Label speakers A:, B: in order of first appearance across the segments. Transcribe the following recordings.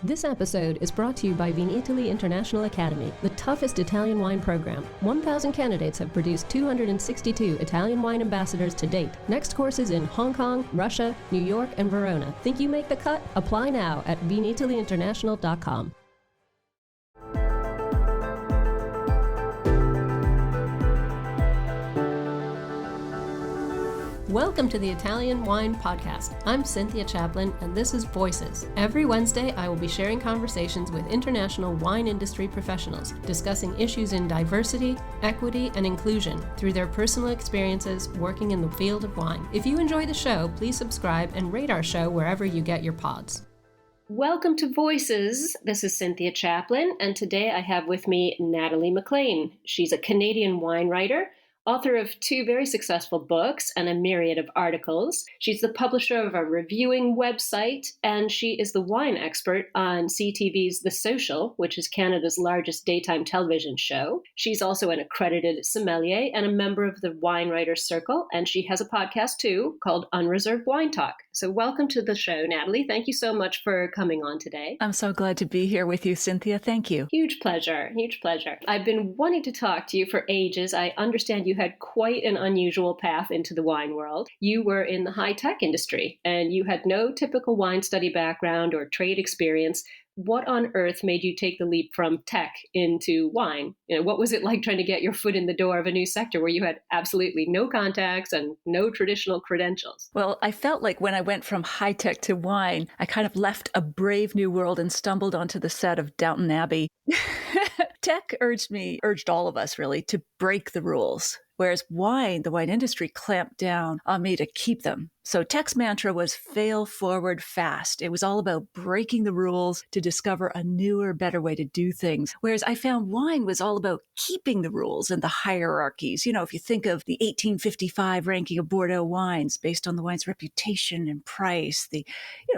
A: This episode is brought to you by Vinitaly International Academy, the toughest Italian wine program. 1,000 candidates have produced 262 Italian wine ambassadors to date. Next courses in Hong Kong, Russia, New York, and Verona. Think you make the cut? Apply now at vinitalyinternational.com. Welcome to the Italian Wine Podcast. I'm Cynthia Chaplin, and this is Voices. Every Wednesday, I will be sharing conversations with international wine industry professionals, discussing issues in diversity, equity, and inclusion through their personal experiences working in the field of wine. If you enjoy the show, please subscribe and rate our show wherever you get your pods. Welcome to Voices. This is Cynthia Chaplin, and today I have with me Natalie MacLean. She's a Canadian wine writer, author of 2 very successful books and a myriad of articles. She's the publisher of a reviewing website, and she is the wine expert on CTV's The Social, which is Canada's largest daytime television show. She's also an accredited sommelier and a member of the Wine Writers Circle, and she has a podcast too called Unreserved Wine Talk. So welcome to the show, Natalie. Thank you so much for coming on today.
B: I'm so glad to be here with you, Cynthia. Thank you.
A: Huge pleasure. Huge pleasure. I've been wanting to talk to you for ages. I understand you had quite an unusual path into the wine world. You were in the high-tech industry, and you had no typical wine study background or trade experience. What on earth made you take the leap from tech into wine? What was it like trying to get your foot in the door of a new sector where you had absolutely no contacts and no traditional credentials?
B: Well, I felt like when I went from high tech to wine, I kind of left a brave new world and stumbled onto the set of Downton Abbey. Tech urged all of us really to break the rules, whereas the wine industry clamped down on me to keep them. So tech's mantra was fail forward fast. It was all about breaking the rules to discover a newer, better way to do things. Whereas I found wine was all about keeping the rules and the hierarchies. If you think of the 1855 ranking of Bordeaux wines based on the wine's reputation and price, the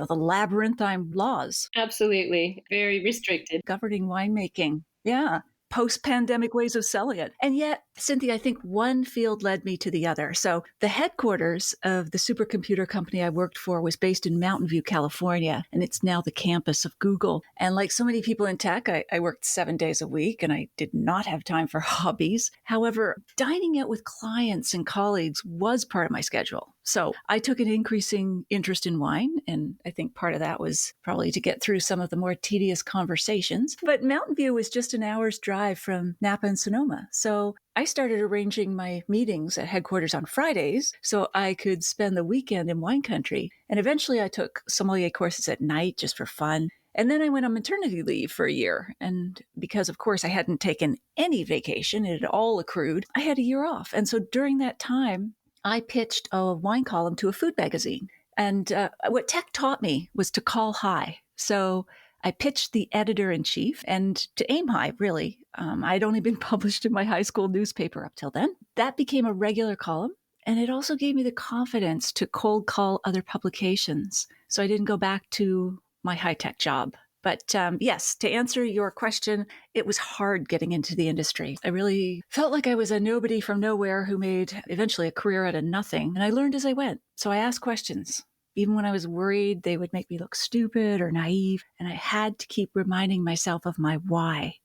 B: labyrinthine laws.
A: Absolutely. Very restricted.
B: Governing winemaking. Yeah. Post-pandemic ways of selling it. And yet, Cynthia, I think one field led me to the other. So the headquarters of the supercomputer company I worked for was based in Mountain View, California, and it's now the campus of Google. And like so many people in tech, I worked 7 days a week, and I did not have time for hobbies. However, dining out with clients and colleagues was part of my schedule. So I took an increasing interest in wine, and I think part of that was probably to get through some of the more tedious conversations. But Mountain View was just an hour's drive from Napa and Sonoma. So I started arranging my meetings at headquarters on Fridays so I could spend the weekend in wine country. And eventually I took sommelier courses at night just for fun. And then I went on maternity leave for a year. And because, of course, I hadn't taken any vacation, it had all accrued, I had a year off. And so during that time, I pitched a wine column to a food magazine. And what tech taught me was to call high. So I pitched the editor-in-chief and to aim high, really. I'd only been published in my high school newspaper up till then. That became a regular column. And it also gave me the confidence to cold call other publications. So I didn't go back to my high-tech job. But yes, to answer your question, it was hard getting into the industry. I really felt like I was a nobody from nowhere who made eventually a career out of nothing. And I learned as I went. So I asked questions, even when I was worried they would make me look stupid or naive. And I had to keep reminding myself of my why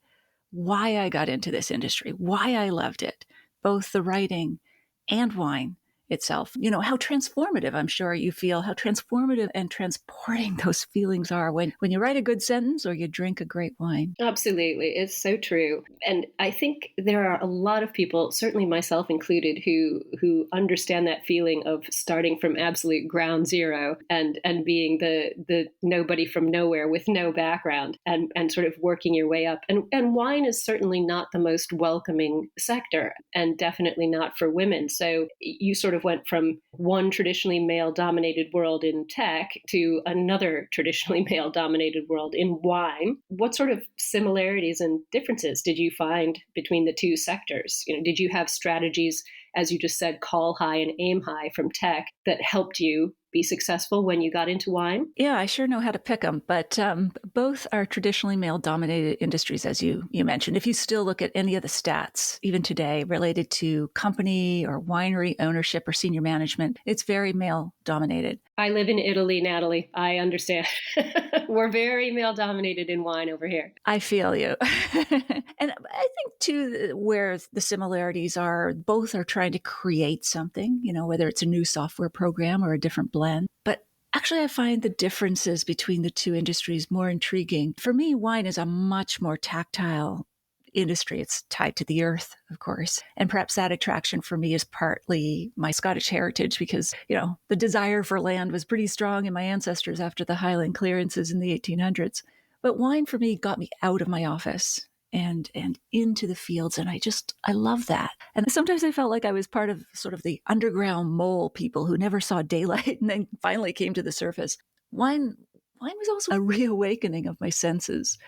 B: I got into this industry, why I loved it, both the writing and wine itself. How transformative, I'm sure you feel, how transformative and transporting those feelings are when you write a good sentence or you drink a great wine.
A: Absolutely. It's so true. And I think there are a lot of people, certainly myself included, who understand that feeling of starting from absolute ground zero and being the nobody from nowhere with no background and sort of working your way up. And wine is certainly not the most welcoming sector and definitely not for women. So you sort of went from one traditionally male-dominated world in tech to another traditionally male-dominated world in wine. What sort of similarities and differences did you find between the two sectors? Did you have strategies, as you just said, call high and aim high from tech that helped you be successful when you got into wine?
B: Yeah, I sure know how to pick them, but both are traditionally male-dominated industries, as you mentioned. If you still look at any of the stats, even today, related to company or winery ownership or senior management, it's very male-dominated.
A: I live in Italy, Natalie. I understand. We're very male dominated in wine over here.
B: I feel you. And I think, too, where the similarities are, both are trying to create something, whether it's a new software program or a different blend. But actually, I find the differences between the two industries more intriguing. For me, wine is a much more tactile industry. It's tied to the earth, of course. And perhaps that attraction for me is partly my Scottish heritage because, the desire for land was pretty strong in my ancestors after the Highland clearances in the 1800s. But wine for me got me out of my office and into the fields. And I love that. And sometimes I felt like I was part of sort of the underground mole people who never saw daylight and then finally came to the surface. Wine was also a reawakening of my senses.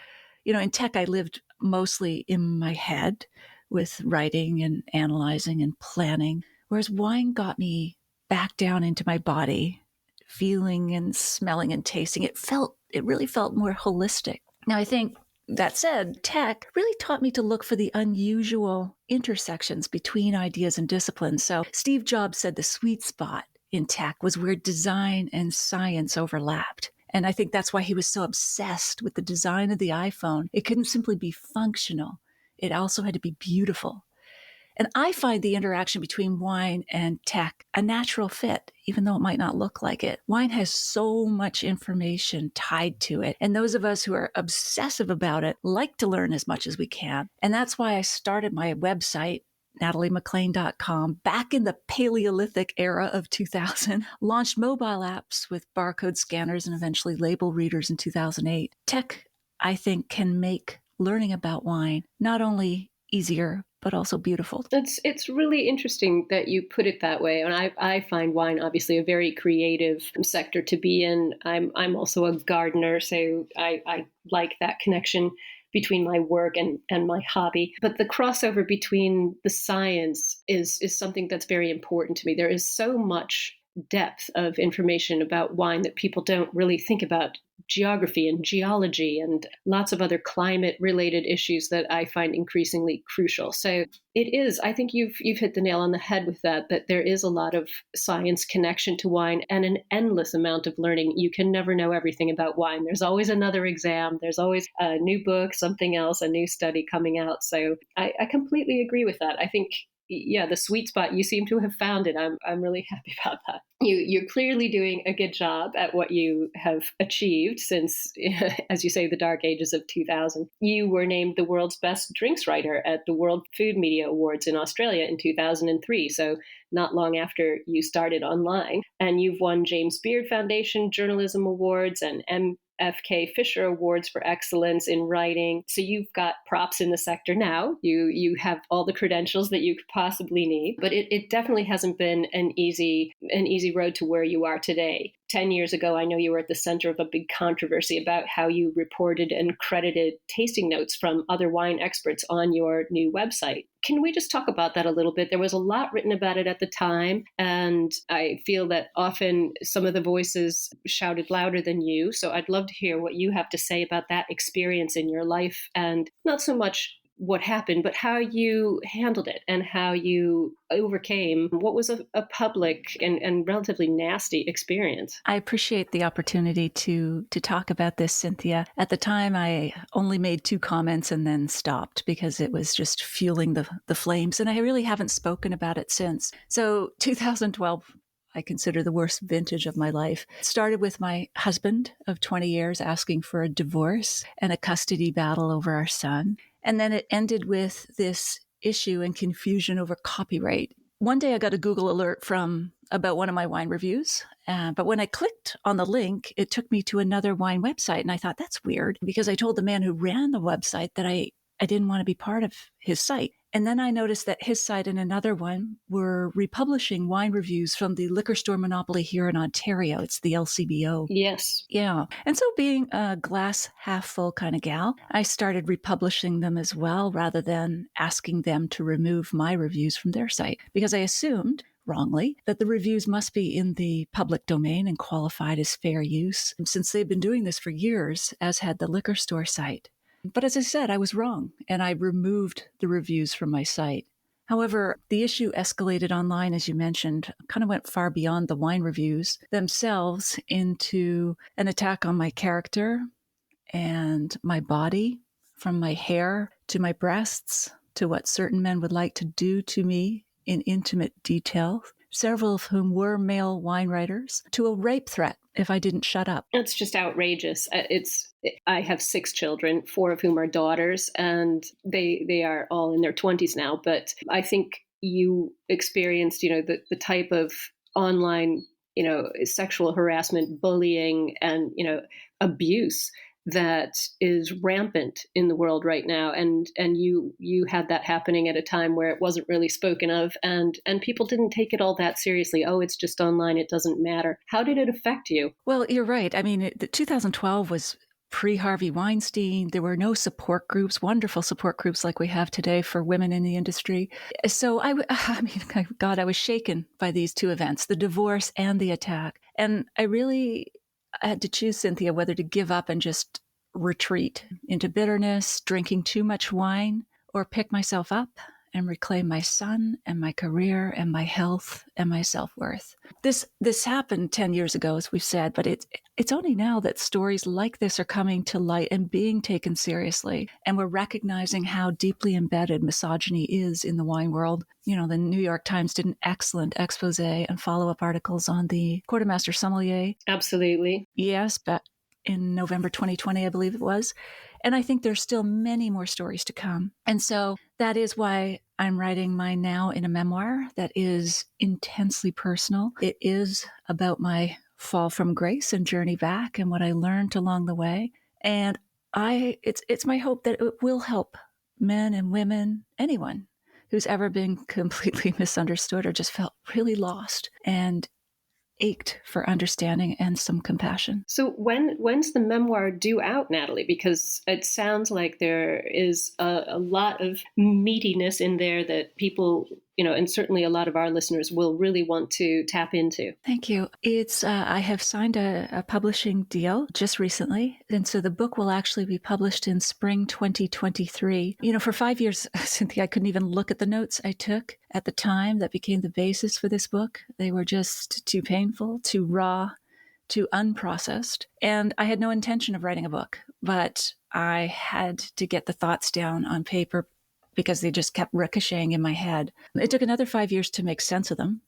B: In tech, I lived mostly in my head with writing and analyzing and planning, whereas wine got me back down into my body, feeling and smelling and tasting. It really felt more holistic. Now, I think that said, tech really taught me to look for the unusual intersections between ideas and disciplines. So Steve Jobs said the sweet spot in tech was where design and science overlapped. And I think that's why he was so obsessed with the design of the iPhone. It couldn't simply be functional. It also had to be beautiful. And I find the interaction between wine and tech a natural fit, even though it might not look like it. Wine has so much information tied to it. And those of us who are obsessive about it like to learn as much as we can. And that's why I started my website, NatalieMacLean.com, back in the Paleolithic era of 2000, launched mobile apps with barcode scanners and eventually label readers in 2008. Tech, I think, can make learning about wine not only easier, but also beautiful.
A: It's really interesting that you put it that way. And I find wine obviously a very creative sector to be in. I'm also a gardener, so I like that connection between my work and my hobby. But the crossover between the science is something that's very important to me. There is so much depth of information about wine that people don't really think about. Geography and geology and lots of other climate related issues that I find increasingly crucial. So it is, I think you've hit the nail on the head with that there is a lot of science connection to wine and an endless amount of learning. You can never know everything about wine. There's always another exam. There's always a new book, something else, a new study coming out. So I completely agree with that. I think the sweet spot, you seem to have found it. I'm really happy about that. You're clearly doing a good job at what you have achieved since, as you say, the dark ages of 2000. You were named the world's best drinks writer at the World Food Media Awards in Australia in 2003. So not long after you started online. And you've won James Beard Foundation Journalism Awards and M.F.K. Fisher Awards for excellence in writing. So you've got props in the sector now. You have all the credentials that you could possibly need, but it definitely hasn't been an easy road to where you are today. 10 years ago, I know you were at the center of a big controversy about how you reported and credited tasting notes from other wine experts on your new website. Can we just talk about that a little bit? There was a lot written about it at the time, and I feel that often some of the voices shouted louder than you. So I'd love to hear what you have to say about that experience in your life, and not so much what happened, but how you handled it and how you overcame what was a public and relatively nasty experience.
B: I appreciate the opportunity to talk about this, Cynthia. At the time, I only made 2 comments and then stopped because it was just fueling the flames, and I really haven't spoken about it since. So 2012, I consider the worst vintage of my life. It started with my husband of 20 years asking for a divorce and a custody battle over our son. And then it ended with this issue and confusion over copyright. One day I got a Google alert about one of my wine reviews. But when I clicked on the link, it took me to another wine website. And I thought, that's weird, because I told the man who ran the website that I didn't want to be part of his site. And then I noticed that his site and another one were republishing wine reviews from the liquor store monopoly here in Ontario. It's the LCBO.
A: Yes.
B: Yeah. And so being a glass half full kind of gal, I started republishing them as well, rather than asking them to remove my reviews from their site, because I assumed, wrongly, that the reviews must be in the public domain and qualified as fair use, since they've been doing this for years, as had the liquor store site. But as I said, I was wrong, and I removed the reviews from my site. However, the issue escalated online, as you mentioned, kind of went far beyond the wine reviews themselves into an attack on my character and my body, from my hair to my breasts to what certain men would like to do to me in intimate detail, several of whom were male wine writers, to a rape threat if I didn't shut up.
A: It's just outrageous. I have 6 children, 4 of whom are daughters, and they are all in their 20s now. But I think you experienced, the type of online, sexual harassment, bullying, and, abuse that is rampant in the world right now, and you had that happening at a time where it wasn't really spoken of, and people didn't take it all that seriously. Oh, it's just online, it doesn't matter. How did it affect you?
B: Well, you're right. I mean, 2012 was pre-Harvey Weinstein. There were no support groups, wonderful support groups like we have today for women in the industry. So I mean, God, I was shaken by these 2 events, the divorce and the attack. And I really had to choose, Cynthia, whether to give up and just retreat into bitterness, drinking too much wine, or pick myself up and reclaim my son and my career and my health and my self-worth. This happened 10 years ago, as we've said, but it's only now that stories like this are coming to light and being taken seriously. And we're recognizing how deeply embedded misogyny is in the wine world. The New York Times did an excellent expose and follow-up articles on the quartermaster sommelier.
A: Absolutely.
B: Yes, but in November 2020, I believe it was. And I think there's still many more stories to come. And so that is why I'm writing mine now in a memoir that is intensely personal. It is about my fall from grace and journey back and what I learned along the way. And it's my hope that it will help men and women, anyone who's ever been completely misunderstood or just felt really lost and ached for understanding and some compassion.
A: So when's the memoir due out, Natalie? Because it sounds like there is a lot of meatiness in there that people, and certainly a lot of our listeners will really want to tap into.
B: Thank you. It's I have signed a publishing deal just recently, and so the book will actually be published in spring 2023. For 5 years, Cynthia, I couldn't even look at the notes I took at the time that became the basis for this book. They were just too painful, too raw, too unprocessed, and I had no intention of writing a book, but I had to get the thoughts down on paper because they just kept ricocheting in my head. It took another 5 years to make sense of them.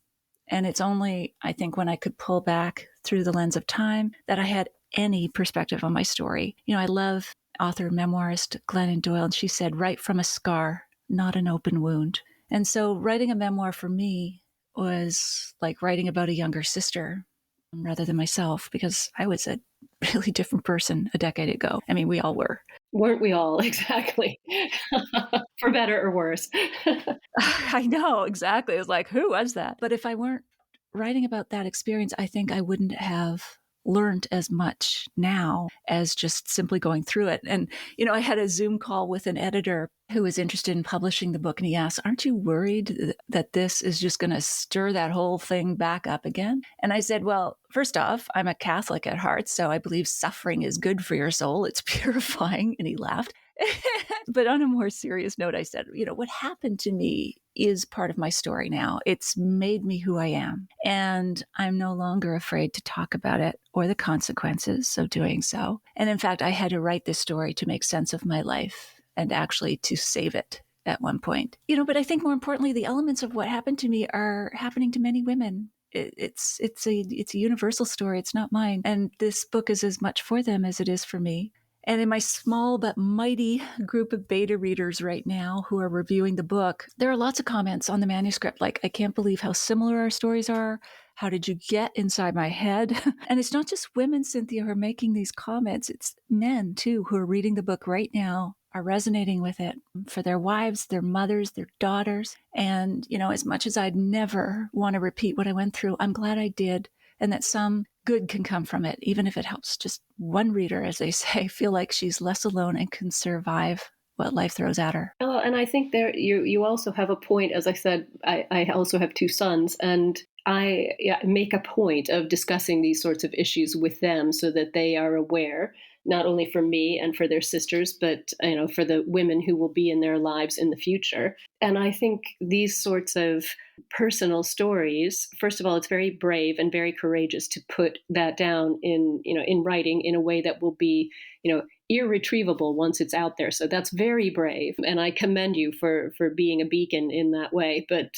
B: And it's only, I think, when I could pull back through the lens of time that I had any perspective on my story. I love author, memoirist Glennon Doyle, and she said, write from a scar, not an open wound. And so writing a memoir for me was like writing about a younger sister rather than myself, because I was a really different person a decade ago. I mean, we all were.
A: Weren't we all? Exactly. For better or worse.
B: I know, exactly. It was like, who was that? But if I weren't writing about that experience, I think I wouldn't have learned as much now as just simply going through it. And, I had a Zoom call with an editor who was interested in publishing the book. And he asked, aren't you worried that this is just going to stir that whole thing back up again? And I said, well, first off, I'm a Catholic at heart, so I believe suffering is good for your soul. It's purifying. And he laughed. But on a more serious note, I said, what happened to me is part of my story now. It's made me who I am. And I'm no longer afraid to talk about it or the consequences of doing so. And in fact, I had to write this story to make sense of my life and actually to save it at one point. But I think more importantly, the elements of what happened to me are happening to many women. It's a universal story. It's not mine. And this book is as much for them as it is for me. And in my small but mighty group of beta readers right now who are reviewing the book, there are lots of comments on the manuscript, like, I can't believe how similar our stories are. How did you get inside my head? And it's not just women, Cynthia, who are making these comments. It's men, too, who are reading the book right now, are resonating with it for their wives, their mothers, their daughters. And, as much as I'd never want to repeat what I went through, I'm glad I did. And that some good can come from it, even if it helps just one reader, as they say, feel like she's less alone and can survive what life throws at her.
A: Well, and I think there you also have a point. As I said, I also have two sons, and I make a point of discussing these sorts of issues with them so that they are aware, not only for me and for their sisters, but for the women who will be in their lives in the future. And I think these sorts of personal stories, first of all, it's very brave and very courageous to put that down in writing in a way that will be irretrievable once it's out there. So that's very brave, and I commend you for being a beacon in that way. But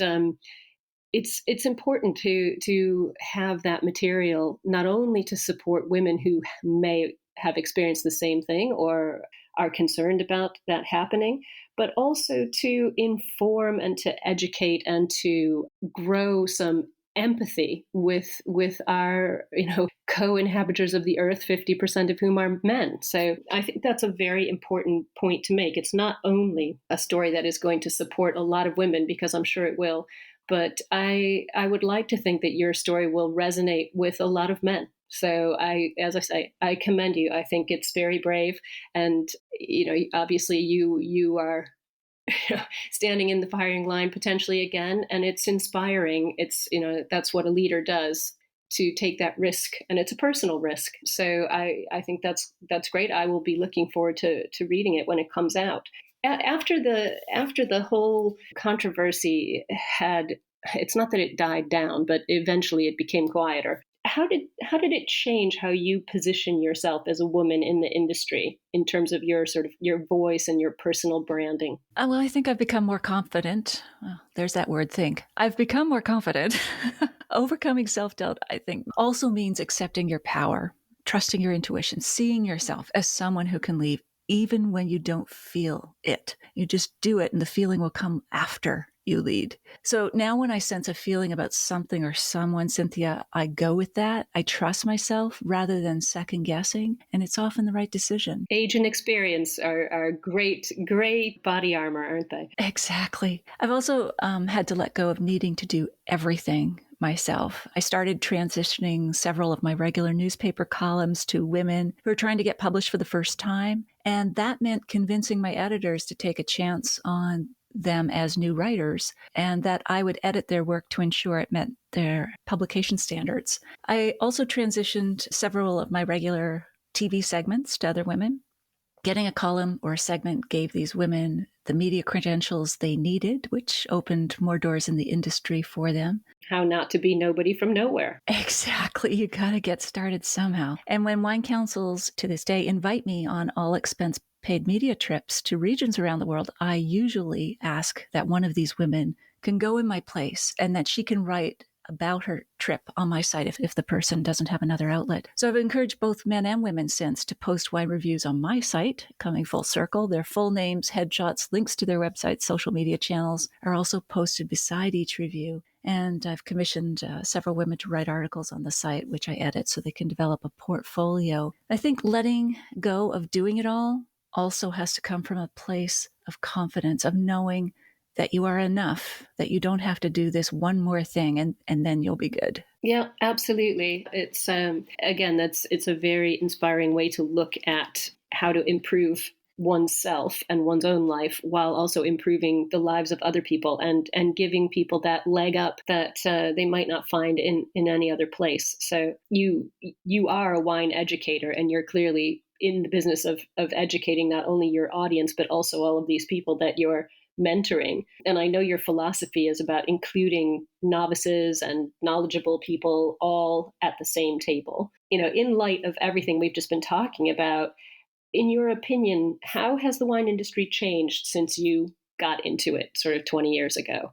A: it's important to have that material not only to support women who may have experienced the same thing or are concerned about that happening, but also to inform and to educate and to grow some empathy with our co-inhabitants of the earth, 50% of whom are men. So I think that's a very important point to make. It's not only a story that is going to support a lot of women, because I'm sure it will, but I would like to think that your story will resonate with a lot of men. So as I say, I commend you. I think it's very brave, and obviously you are standing in the firing line potentially again, and it's inspiring. It's that's what a leader does, to take that risk, and it's a personal risk. So I think that's great. I will be looking forward to reading it when it comes out. After the whole controversy had, it's not that it died down, but eventually it became quieter. How did it change how you position yourself as a woman in the industry in terms of your voice and your personal branding?
B: Well, I think I've become more confident. Well, there's that word, think. I've become more confident. Overcoming self-doubt, I think, also means accepting your power, trusting your intuition, seeing yourself as someone who can lead even when you don't feel it. You just do it, and the feeling will come after you lead. So now when I sense a feeling about something or someone, Cynthia, I go with that. I trust myself rather than second guessing, and it's often the right decision.
A: Age and experience are great body armor, aren't they?
B: Exactly. I've also had to let go of needing to do everything myself. I started transitioning several of my regular newspaper columns to women who are trying to get published for the first time. And that meant convincing my editors to take a chance on them as new writers, and that I would edit their work to ensure it met their publication standards. I also transitioned several of my regular TV segments to other women. Getting a column or a segment gave these women the media credentials they needed, which opened more doors in the industry for them.
A: How not to be nobody from nowhere.
B: Exactly. You got to get started somehow. And when wine councils to this day invite me on all expense paid media trips to regions around the world, I usually ask that one of these women can go in my place and that she can write about her trip on my site if the person doesn't have another outlet. So I've encouraged both men and women since to post wine reviews on my site, coming full circle. Their full names, headshots, links to their websites, social media channels are also posted beside each review. And I've commissioned several women to write articles on the site, which I edit so they can develop a portfolio. I think letting go of doing it all also has to come from a place of confidence, of knowing that you are enough, that you don't have to do this one more thing and then you'll be good.
A: Yeah, absolutely. It's it's a very inspiring way to look at how to improve oneself and one's own life while also improving the lives of other people and giving people that leg up that they might not find in any other place. So you are a wine educator, and you're clearly in the business of educating not only your audience, but also all of these people that you're mentoring. And I know your philosophy is about including novices and knowledgeable people all at the same table. In light of everything we've just been talking about, in your opinion, how has the wine industry changed since you got into it sort of 20 years ago?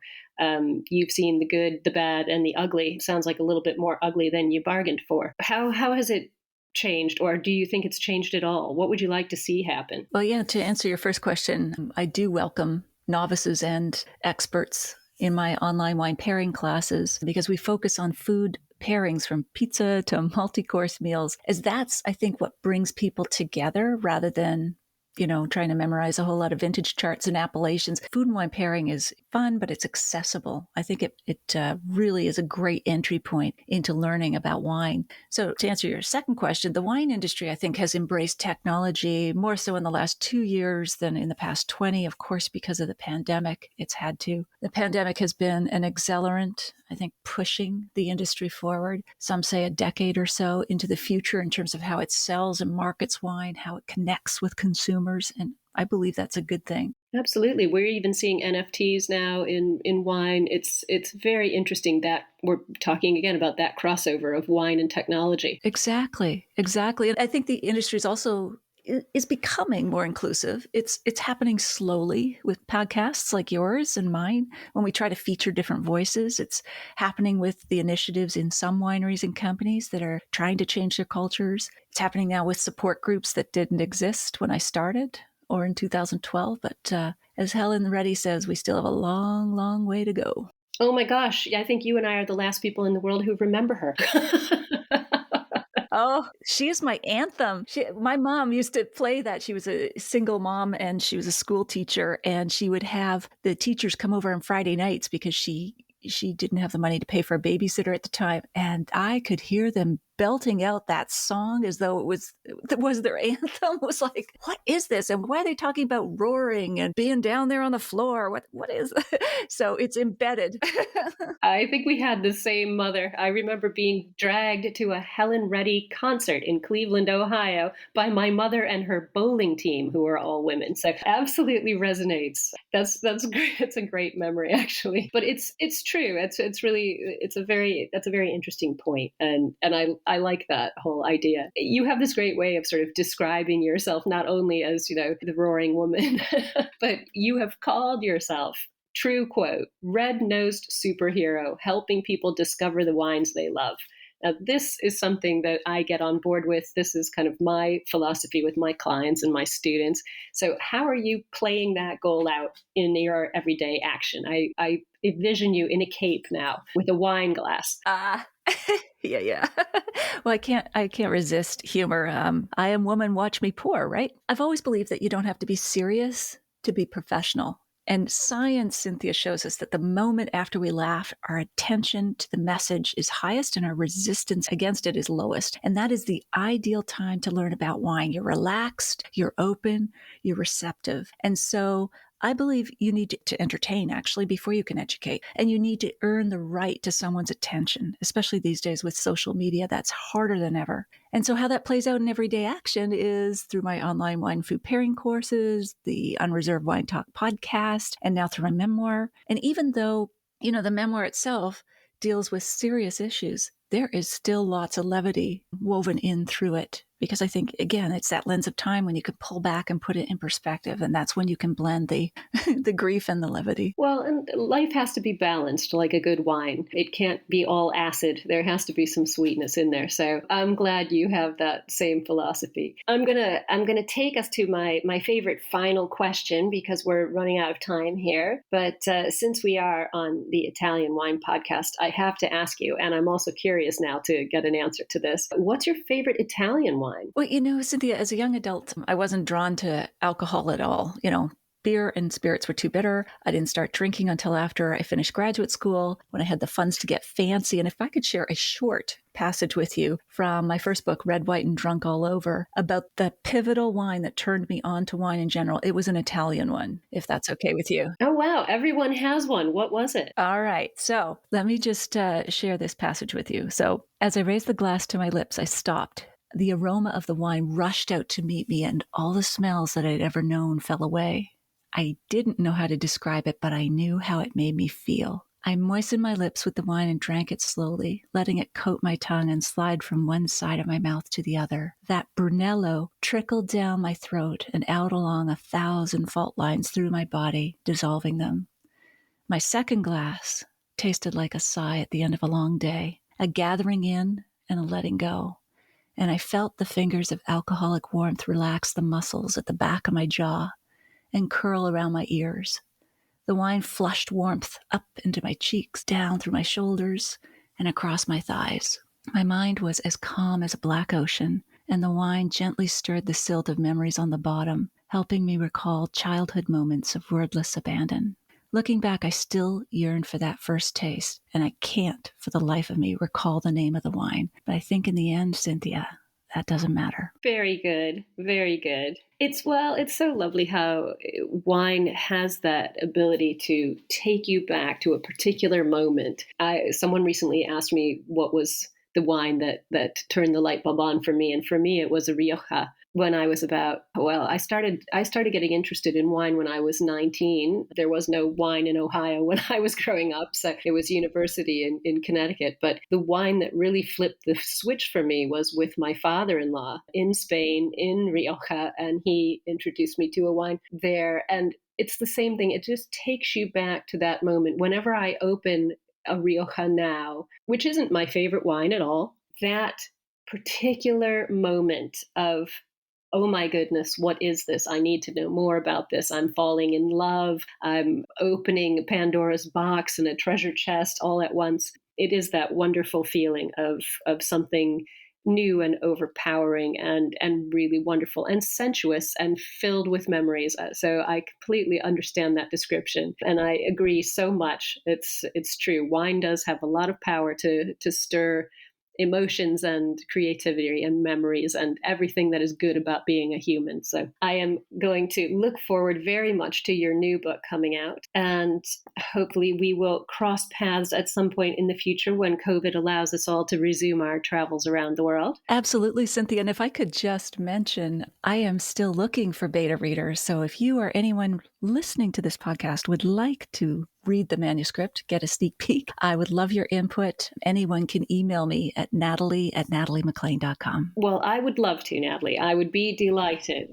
A: You've seen the good, the bad, and the ugly. It sounds like a little bit more ugly than you bargained for. How has it changed, or do you think it's changed at all? What would you like to see happen?
B: Well, yeah, to answer your first question, I do welcome novices and experts in my online wine pairing classes because we focus on food pairings from pizza to multi-course meals, as that's, I think, what brings people together rather than, trying to memorize a whole lot of vintage charts and appellations. Food and wine pairing is fun, but it's accessible. I think it really is a great entry point into learning about wine. So to answer your second question, the wine industry, I think, has embraced technology more so in the last 2 years than in the past 20, of course, because of the pandemic. It's had to. The pandemic has been an accelerant, I think, pushing the industry forward. Some say a decade or so into the future in terms of how it sells and markets wine, how it connects with consumers. And I believe that's a good thing.
A: Absolutely. We're even seeing NFTs now in wine. It's very interesting that we're talking again about that crossover of wine and technology.
B: Exactly. And I think the industry is becoming more inclusive. It's happening slowly with podcasts like yours and mine. When we try to feature different voices, it's happening with the initiatives in some wineries and companies that are trying to change their cultures. It's happening now with support groups that didn't exist when I started or in 2012. But as Helen Reddy says, we still have a long, long way to go.
A: Oh my gosh. I think you and I are the last people in the world who remember her.
B: Oh, she is my anthem. My mom used to play that. She was a single mom and she was a school teacher, and she would have the teachers come over on Friday nights because she didn't have the money to pay for a babysitter at the time. And I could hear them belting out that song as though it was their anthem. It was like, what is this? And why are they talking about roaring and being down there on the floor? What is that? So it's embedded.
A: I think we had the same mother. I remember being dragged to a Helen Reddy concert in Cleveland, Ohio by my mother and her bowling team, who were all women. So absolutely resonates. That's great. It's a great memory, actually. But it's true. That's a very interesting point. And I like that whole idea. You have this great way of sort of describing yourself, not only as, the roaring woman, but you have called yourself, true quote, red-nosed superhero, helping people discover the wines they love. Now, this is something that I get on board with. This is kind of my philosophy with my clients and my students. So how are you playing that goal out in your everyday action? I envision you in a cape now with a wine glass.
B: Yeah. Well, I can't resist humor. I am woman, watch me pour, right? I've always believed that you don't have to be serious to be professional. And science, Cynthia, shows us that the moment after we laugh, our attention to the message is highest and our resistance against it is lowest. And that is the ideal time to learn about wine. You're relaxed, you're open, you're receptive. And so I believe you need to entertain, actually, before you can educate. And you need to earn the right to someone's attention, especially these days with social media. That's harder than ever. And so how that plays out in everyday action is through my online wine food pairing courses, the Unreserved Wine Talk podcast, and now through my memoir. And even though, the memoir itself deals with serious issues, there is still lots of levity woven in through it. Because I think, again, it's that lens of time when you can pull back and put it in perspective. And that's when you can blend the grief and the levity.
A: Well, and life has to be balanced like a good wine. It can't be all acid. There has to be some sweetness in there. So I'm glad you have that same philosophy. I'm gonna take us to my favorite final question because we're running out of time here. But since we are on the Italian Wine Podcast, I have to ask you, and I'm also curious now to get an answer to this. What's your favorite Italian wine?
B: Well, Cynthia, as a young adult, I wasn't drawn to alcohol at all. Beer and spirits were too bitter. I didn't start drinking until after I finished graduate school, when I had the funds to get fancy. And if I could share a short passage with you from my first book, Red, White, and Drunk All Over, about the pivotal wine that turned me on to wine in general, it was an Italian one, if that's okay with you.
A: Oh, wow. Everyone has one. What was it?
B: All right. So let me just share this passage with you. So as I raised the glass to my lips, I stopped. The aroma of the wine rushed out to meet me, and all the smells that I'd ever known fell away. I didn't know how to describe it, but I knew how it made me feel. I moistened my lips with the wine and drank it slowly, letting it coat my tongue and slide from one side of my mouth to the other. That Brunello trickled down my throat and out along 1,000 fault lines through my body, dissolving them. My second glass tasted like a sigh at the end of a long day, a gathering in and a letting go. And I felt the fingers of alcoholic warmth relax the muscles at the back of my jaw and curl around my ears. The wine flushed warmth up into my cheeks, down through my shoulders, and across my thighs. My mind was as calm as a black ocean, and the wine gently stirred the silt of memories on the bottom, helping me recall childhood moments of wordless abandon. Looking back, I still yearn for that first taste, and I can't, for the life of me, recall the name of the wine. But I think in the end, Cynthia, that doesn't matter.
A: Very good. Very good. It's so lovely how wine has that ability to take you back to a particular moment. Someone recently asked me what was the wine that turned the light bulb on for me. And for me, it was a Rioja. When I was I started getting interested in wine when I was 19. There was no wine in Ohio when I was growing up, so it was university in Connecticut. But the wine that really flipped the switch for me was with my father-in-law in Spain, in Rioja, and he introduced me to a wine there. And it's the same thing. It just takes you back to that moment. Whenever I open a Rioja now, which isn't my favorite wine at all, that particular moment of, oh my goodness, what is this? I need to know more about this. I'm falling in love. I'm opening Pandora's box and a treasure chest all at once. It is that wonderful feeling of something new and overpowering and really wonderful and sensuous and filled with memories. So I completely understand that description. And I agree so much. It's true. Wine does have a lot of power to stir emotions and creativity and memories and everything that is good about being a human. So I am going to look forward very much to your new book coming out. And hopefully we will cross paths at some point in the future when COVID allows us all to resume our travels around the world.
B: Absolutely, Cynthia. And if I could just mention, I am still looking for beta readers. So if you or anyone listening to this podcast would like to read the manuscript, get a sneak peek, I would love your input. Anyone can email me at natalie@nataliemaclean.com.
A: Well, I would love to, Natalie. I would be delighted.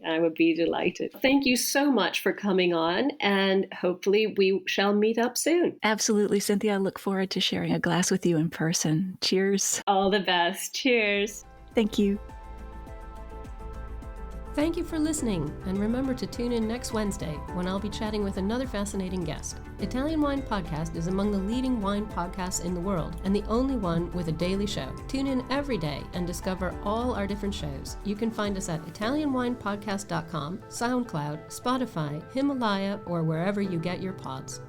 A: Thank you so much for coming on, and hopefully we shall meet up soon.
B: Absolutely, Cynthia. I look forward to sharing a glass with you in person. Cheers.
A: All the best. Cheers.
B: Thank you.
A: Thank you for listening, and remember to tune in next Wednesday when I'll be chatting with another fascinating guest. Italian Wine Podcast is among the leading wine podcasts in the world and the only one with a daily show. Tune in every day and discover all our different shows. You can find us at ItalianWinePodcast.com, SoundCloud, Spotify, Himalaya, or wherever you get your pods.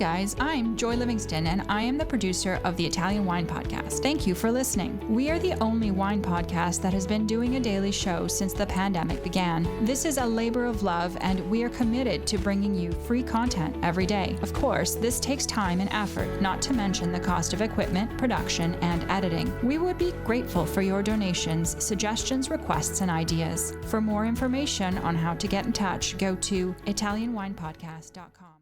C: guys, I'm Joy Livingston, and I am the producer of the Italian Wine Podcast. Thank you for listening. We are the only wine podcast that has been doing a daily show since the pandemic began. This is a labor of love, and we are committed to bringing you free content every day. Of course, this takes time and effort, not to mention the cost of equipment, production, and editing. We would be grateful for your donations, suggestions, requests, and ideas. For more information on how to get in touch, go to ItalianWinePodcast.com.